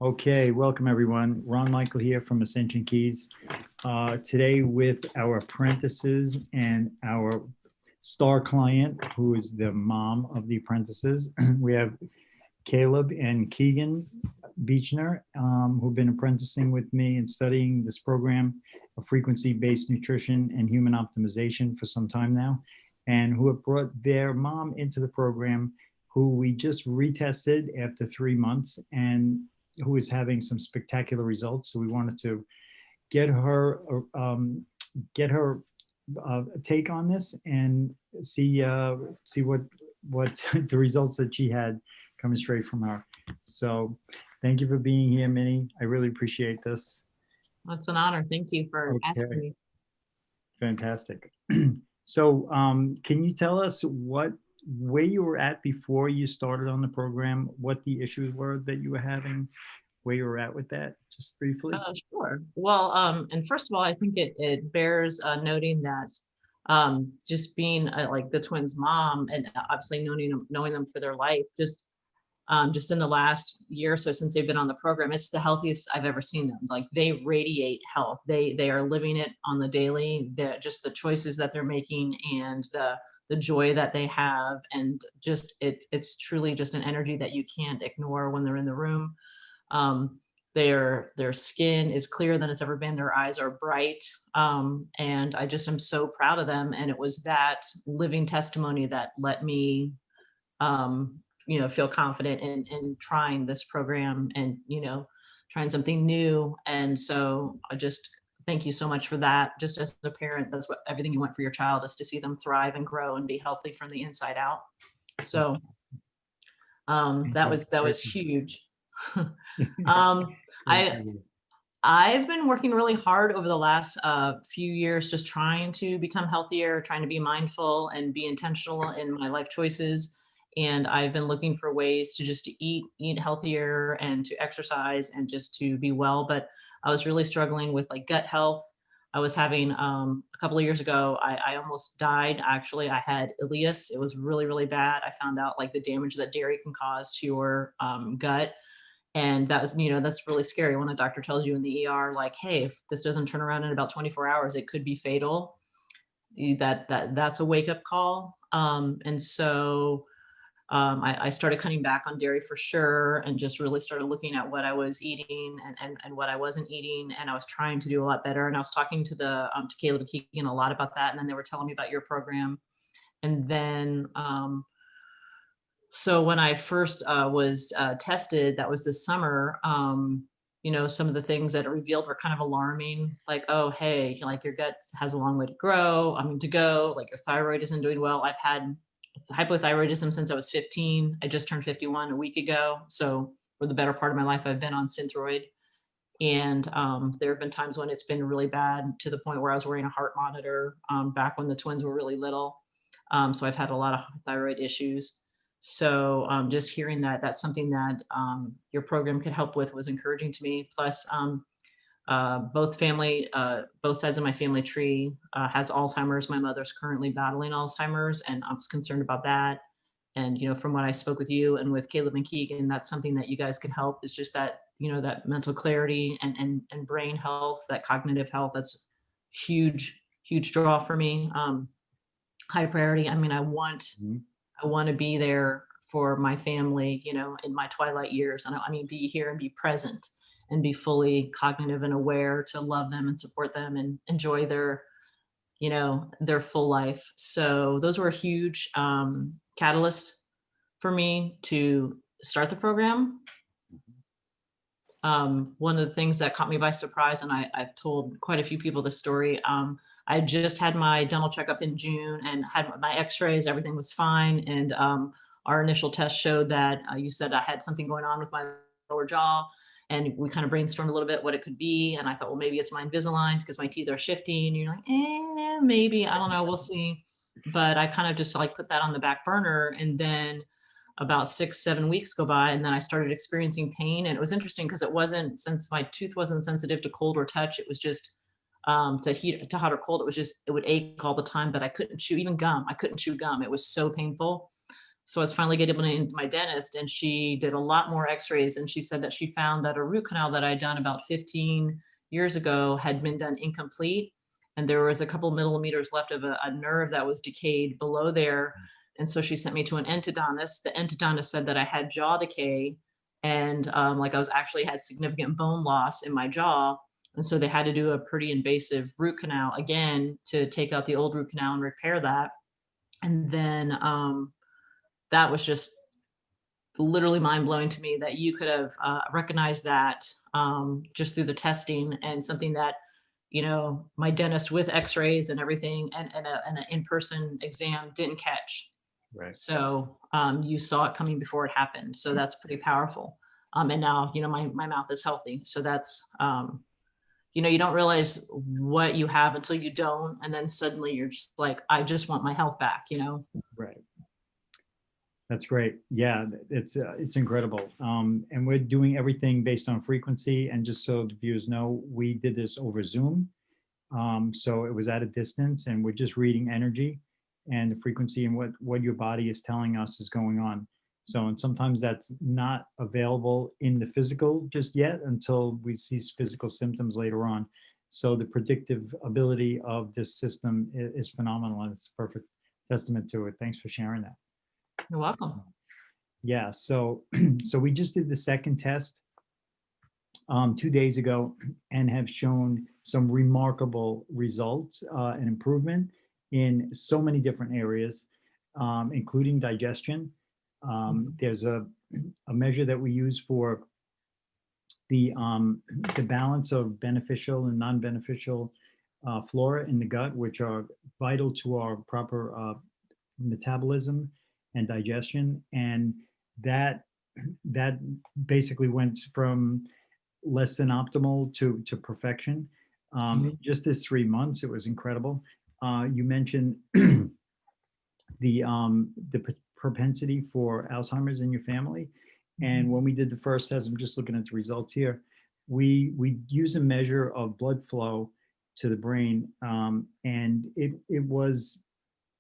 Okay, welcome everyone. Ron Michael here from Ascension Keys. Today with our apprentices and our star client, who is the mom of the apprentices. We have Kaleb and Keegan Beechner, who've been apprenticing with me and studying this program of frequency-based nutrition and human optimization for some time now, and who have brought their mom into the program, who we just retested after 3 months and who is having some spectacular results. So we wanted to get her get her take on this and see what the results that she had coming straight from her. So thank you for being here, Minnie. I really appreciate this. It's an honor. Thank you for asking me. Fantastic. So can you tell us where you were at before you started on the program, what the issues were that you were having, where you were at with that, just briefly? Sure. Well, and first of all, I think it bears noting that just being like the twins' mom and obviously knowing them for their life, just in the last year or so since they've been on the program, it's the healthiest I've ever seen them. Like they radiate health. They are living it on the daily. Just the choices that they're making and the joy that they have, and just it's truly just an energy that you can't ignore when they're in the room. Their skin is clearer than it's ever been. Their eyes are bright. And I just am so proud of them. And it was that living testimony that let me, feel confident in trying this program and, trying something new. And so I just thank you so much for that. Just as a parent, that's what everything you want for your child is to see them thrive and grow and be healthy from the inside out. So that was huge. I've been working really hard over the last few years, just trying to become healthier, trying to be mindful and be intentional in my life choices. And I've been looking for ways to just eat healthier and to exercise and just to be well. But I was really struggling with like gut health. I was having a couple of years ago, I almost died. Actually, I had ileus. It was really, really bad. I found out like the damage that dairy can cause to your gut. And that was, that's really scary when a doctor tells you in the ER, like, hey, if this doesn't turn around in about 24 hours, it could be fatal. That's a wake up call. And so I started cutting back on dairy for sure, and just really started looking at what I was eating and what I wasn't eating. And I was trying to do a lot better. And I was talking to to Kaleb and Keegan a lot about that. And then they were telling me about your program. And then, so when I first was tested, that was this summer, some of the things that it revealed were kind of alarming. Like, oh, hey, like your gut has a long way to grow. To go. Like your thyroid isn't doing well. I've had hypothyroidism since I was 15. I just turned 51 a week ago. So for the better part of my life, I've been on Synthroid. And there have been times when it's been really bad to the point where I was wearing a heart monitor back when the twins were really little. So I've had a lot of thyroid issues. So just hearing that that's something that your program could help with was encouraging to me. Plus, both sides of my family tree has Alzheimer's. My mother's currently battling Alzheimer's, and I was concerned about that. And from what I spoke with you and with Kaleb and Keegan, that's something that you guys could help. Is just that that mental clarity and brain health, that cognitive health. That's huge draw for me. High priority. I want to be there for my family, in my twilight years. And be here and be present and be fully cognitive and aware to love them and support them and enjoy their full life. So those were a huge catalyst for me to start the program. One of the things that caught me by surprise, and I've told quite a few people this story, I just had my dental checkup in June and had my x-rays, everything was fine. And our initial test showed that you said I had something going on with my lower jaw. And we kind of brainstormed a little bit what it could be. And I thought, well, maybe it's my Invisalign because my teeth are shifting. And you're like, maybe, I don't know, we'll see. But I kind of just like put that on the back burner. And then about 6-7 weeks go by, and then I started experiencing pain. And it was interesting because it wasn't, since my tooth wasn't sensitive to cold or touch, it was just to heat, to hot or cold. It would ache all the time, but I couldn't chew even gum. I couldn't chew gum. It was so painful. So I was finally getting into my dentist, and she did a lot more x-rays, and she said that she found that a root canal that I'd done about 15 years ago had been done incomplete. And there was a couple millimeters left of a nerve that was decayed below there. And so she sent me to an endodontist. The endodontist said that I had jaw decay, and like I was actually had significant bone loss in my jaw. And so they had to do a pretty invasive root canal again to take out the old root canal and repair that. And then that was just literally mind blowing to me that you could have recognized that just through the testing, and something that, my dentist with x-rays and everything and an in-person exam didn't catch. Right. So you saw it coming before it happened. So that's pretty powerful. And now, my mouth is healthy. So that's, you don't realize what you have until you don't. And then suddenly you're just like, I just want my health back. Right. That's great. Yeah, it's incredible. And we're doing everything based on frequency. And just so the viewers know, we did this over Zoom. So it was at a distance, and we're just reading energy and the frequency and what your body is telling us is going on. So, and sometimes that's not available in the physical just yet until we see physical symptoms later on. So the predictive ability of this system is phenomenal, and it's a perfect testament to it. Thanks for sharing that. You're welcome. Yeah, so so we just did the second test 2 days ago, and have shown some remarkable results and improvement in so many different areas, including digestion. There's a measure that we use for the balance of beneficial and non-beneficial flora in the gut, which are vital to our proper metabolism and digestion. And that basically went from less than optimal to perfection. Just this 3 months, it was incredible. You mentioned the propensity for Alzheimer's in your family. And when we did the first test, I'm just looking at the results here, we use a measure of blood flow to the brain. And it was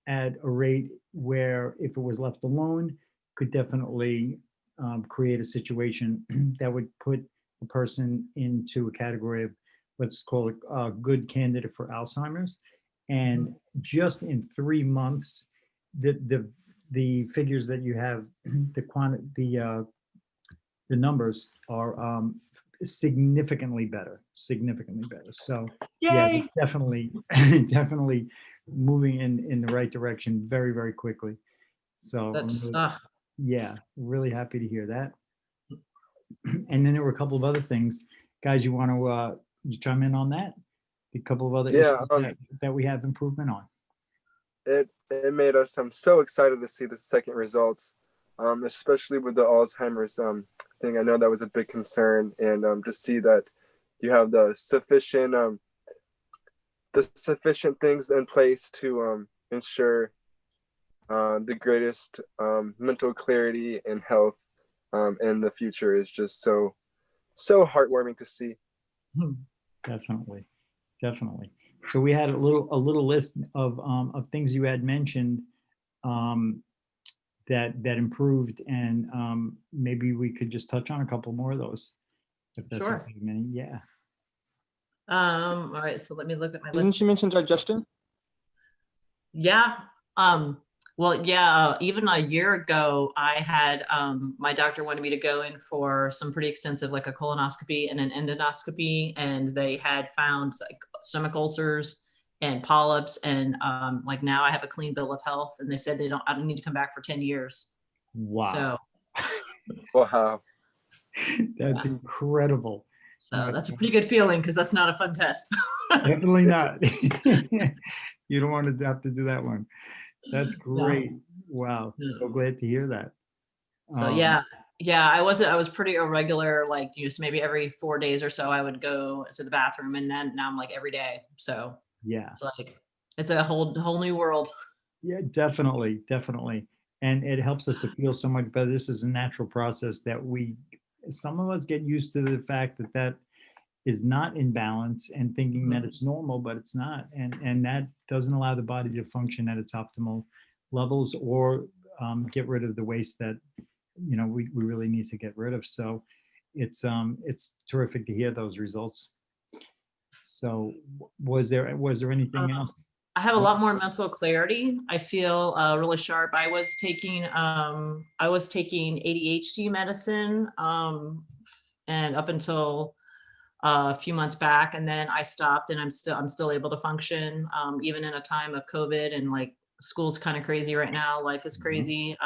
at a rate where, if it was left alone, could definitely create a situation that would put a person into a category of what's called a good candidate for Alzheimer's. And just in 3 months, the figures that you have, the numbers are significantly better. So yeah, Yay! definitely moving in the right direction very, very quickly. So That's yeah, really happy to hear that. And then there were a couple of other things, guys. You want to you chime in on that? A couple of other Yeah, issues that we have improvement on. it made us so excited to see the second results, especially with the Alzheimer's thing. I know that was a big concern, and to see that you have the sufficient things in place to ensure the greatest mental clarity and health in the future is just so heartwarming to see. Definitely. So we had a little list of things you had mentioned that improved, and maybe we could just touch on a couple more of those, if that's Sure. okay, Minnie. Yeah. all right. So let me look at my Didn't list. you mention digestion? Yeah. Well, yeah, even a year ago, I had my doctor wanted me to go in for some pretty extensive, like a colonoscopy and an endoscopy, and they had found like stomach ulcers and polyps, and like now I have a clean bill of health, and they said I don't need to come back for 10 years. Wow. So Wow. That's incredible. that's a pretty good feeling, because that's not a fun test. Definitely not. You don't want to have to do that one. That's great. No. Wow. No. So glad to hear that. So yeah, I was pretty irregular, like just maybe every 4 days or so I would go to the bathroom, and then now I'm like every day. So yeah. it's like, it's a whole new world. Yeah, definitely. And it helps us to feel so much better. This is a natural process that some of us get used to the fact that is not in balance, and thinking that it's normal, but it's not. And that doesn't allow the body to function at its optimal levels, or get rid of the waste that, we really need to get rid of. So it's terrific to hear those results. So was there anything else? I have a lot more mental clarity. I feel really sharp. I was taking ADHD medicine, and up until a few months back, and then I stopped, and I'm still able to function, even in a time of COVID, and like school's kind of crazy right now. Life is crazy.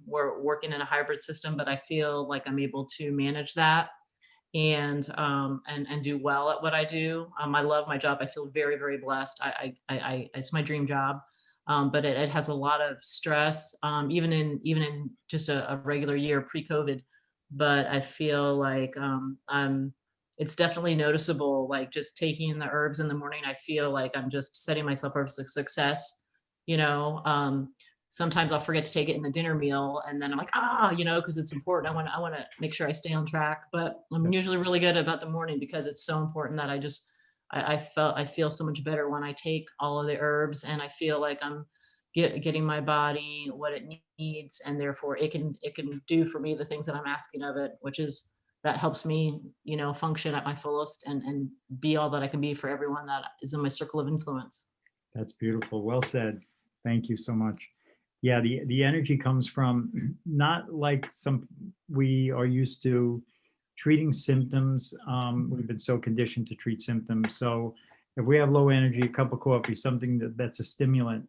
We're working in a hybrid system, but I feel like I'm able to manage that and do well at what I do. I love my job. I feel very, very blessed. It's my dream job. But it has a lot of stress, even in just a regular year pre-COVID. But I feel like it's definitely noticeable. Like just taking the herbs in the morning, I feel like I'm just setting myself up for success. You know, sometimes I'll forget to take it in the dinner meal, and then I'm like, because it's important. I want to make sure I stay on track. But I'm usually really good about the morning because it's so important that I feel so much better when I take all of the herbs, and I feel like I'm getting my body what it needs, and therefore it can do for me the things that I'm asking of it, which is that helps me, function at my fullest and be all that I can be for everyone that is in my circle of influence. That's beautiful. Well said. Thank you so much. Yeah, the energy comes from not like we are used to treating symptoms. We've been so conditioned to treat symptoms. So if we have low energy, a cup of coffee, something that's a stimulant,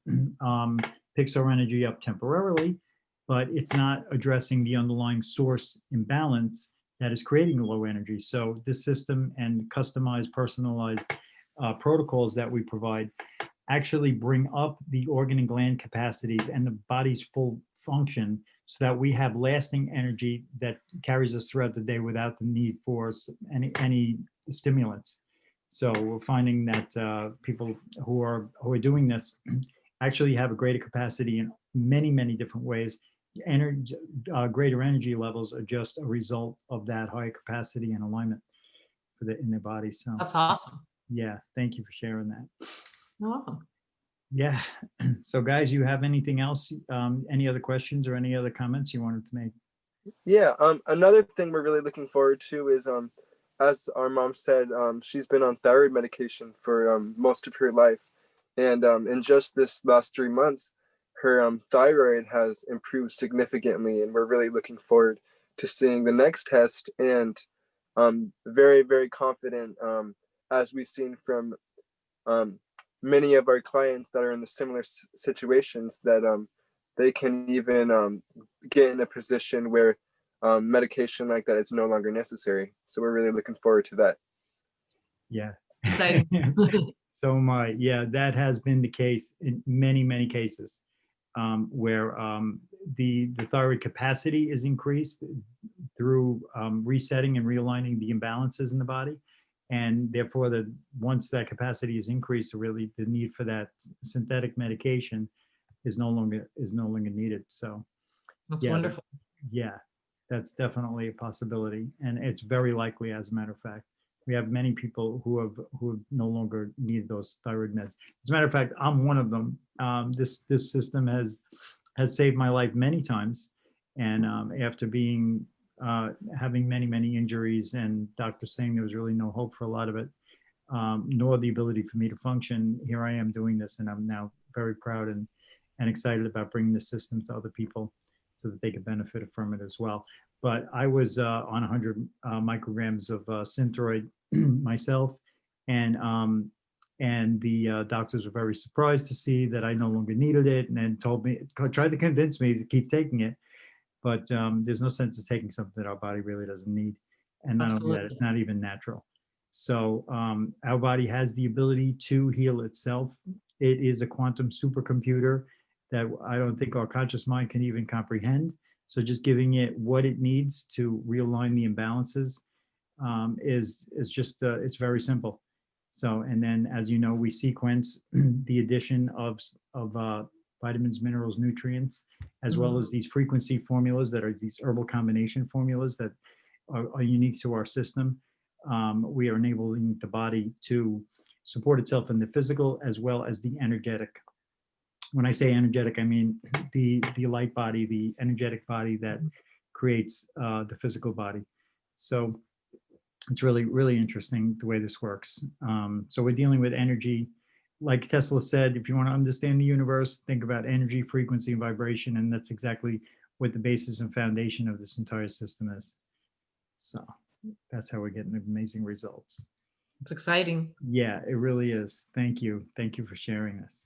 picks our energy up temporarily, but it's not addressing the underlying source imbalance that is creating low energy. So this system and customized, personalized protocols that we provide actually bring up the organ and gland capacities and the body's full function so that we have lasting energy that carries us throughout the day without the need for any stimulants. So we're finding that people who are doing this actually have a greater capacity in many, many different ways. Greater energy levels are just a result of that high capacity and alignment in their body. So That's awesome. yeah, thank you for sharing that. You're welcome. Yeah. So guys, you have anything else? Any other questions or any other comments you wanted to make? Yeah. Another thing we're really looking forward to is, as our mom said, she's been on thyroid medication for most of her life, and in just this last 3 months, her thyroid has improved significantly, and we're really looking forward to seeing the next test. And very, very confident, as we've seen from many of our clients that are in the similar situations, that they can even get in a position where medication like that is no longer necessary. So we're really looking forward to that. Yeah. Exciting. So yeah, that has been the case in many, many cases, where the thyroid capacity is increased through resetting and realigning the imbalances in the body. And therefore, once that capacity is increased, really the need for that synthetic medication is no longer needed. So That's yeah, wonderful. yeah, that's definitely a possibility, and it's very likely. As a matter of fact, we have many people who no longer need those thyroid meds. As a matter of fact, I'm one of them. This system has saved my life many times, and after having many injuries and doctors saying there was really no hope for a lot of it, nor the ability for me to function, here I am doing this, and I'm now very proud and excited about bringing the system to other people so that they could benefit from it as well. But I was on 100 micrograms of Synthroid myself, and the doctors were very surprised to see that I no longer needed it, and then tried to convince me to keep taking it. But there's no sense of taking something that our body really doesn't need. And not only that, it's not even natural. So our body has the ability to heal itself. It is a quantum supercomputer that I don't think our conscious mind can even comprehend. So just giving it what it needs to realign the imbalances is just, it's very simple. So, and then, as you know, we sequence the addition of vitamins, minerals, nutrients, as well as these frequency formulas that are these herbal combination formulas that are unique to our system. We are enabling the body to support itself in the physical as well as the energetic When I say energetic, I mean the light body, the energetic body that creates the physical body. So it's really, really interesting the way this works. So we're dealing with energy. Like Tesla said, if you want to understand the universe, think about energy, frequency, and vibration. And that's exactly what the basis and foundation of this entire system is. So that's how we're getting amazing results. It's exciting. Yeah, it really is. Thank you. Thank you for sharing this.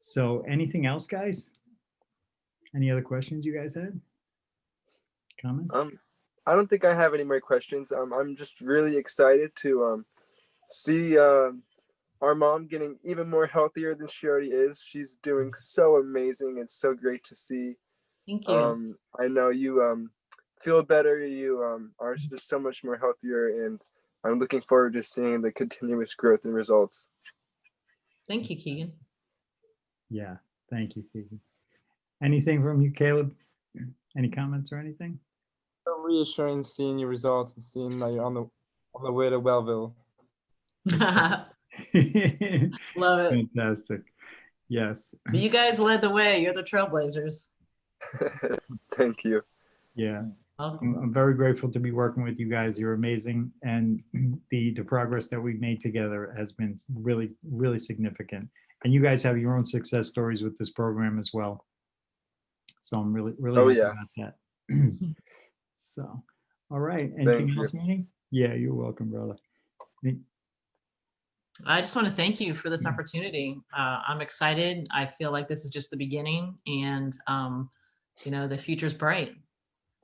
So anything else, guys? Any other questions you guys had? Comments? I don't think I have any more questions. I'm just really excited to see our mom getting even more healthier than she already is. She's doing so amazing. It's so great to see. Thank you. I know you feel better. You are just so much more healthier, and I'm looking forward to seeing the continuous growth and results. Thank you, Keegan. Yeah, thank you, Keegan. Anything from you, Caleb? Any comments or anything? So reassuring seeing your results and seeing that you're on the way to Wellville. Love it. Fantastic. Yes. But you guys led the way. You're the trailblazers. Thank you. Yeah. Welcome. I'm very grateful to be working with you guys. You're amazing. And the progress that we've made together has been really, really significant. And you guys have your own success stories with this program as well. So I'm really, really happy about that. So, all right. Anything else, Minnie? Yeah, you're welcome, brother. I just want to thank you for this opportunity. I'm excited. I feel like this is just the beginning, and the future's bright.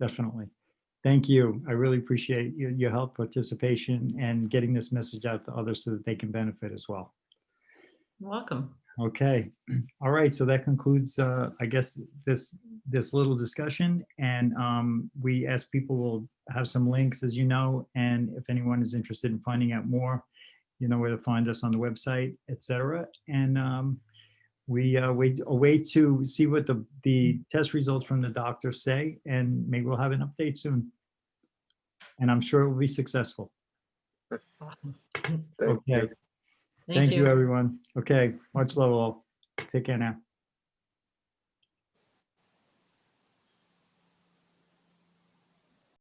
Definitely. Thank you. I really appreciate your help, participation, and getting this message out to others so that they can benefit as well. You're welcome. Okay. All right. So that concludes, I guess, this little discussion. And we, as people, will have some links, as you know, and if anyone is interested in finding out more, you know where to find us on the website, etc. And we wait to see what the test results from the doctor say, and maybe we'll have an update soon. And I'm sure it will be successful. Okay. Thank you, everyone. Okay. Much love all. Take care now.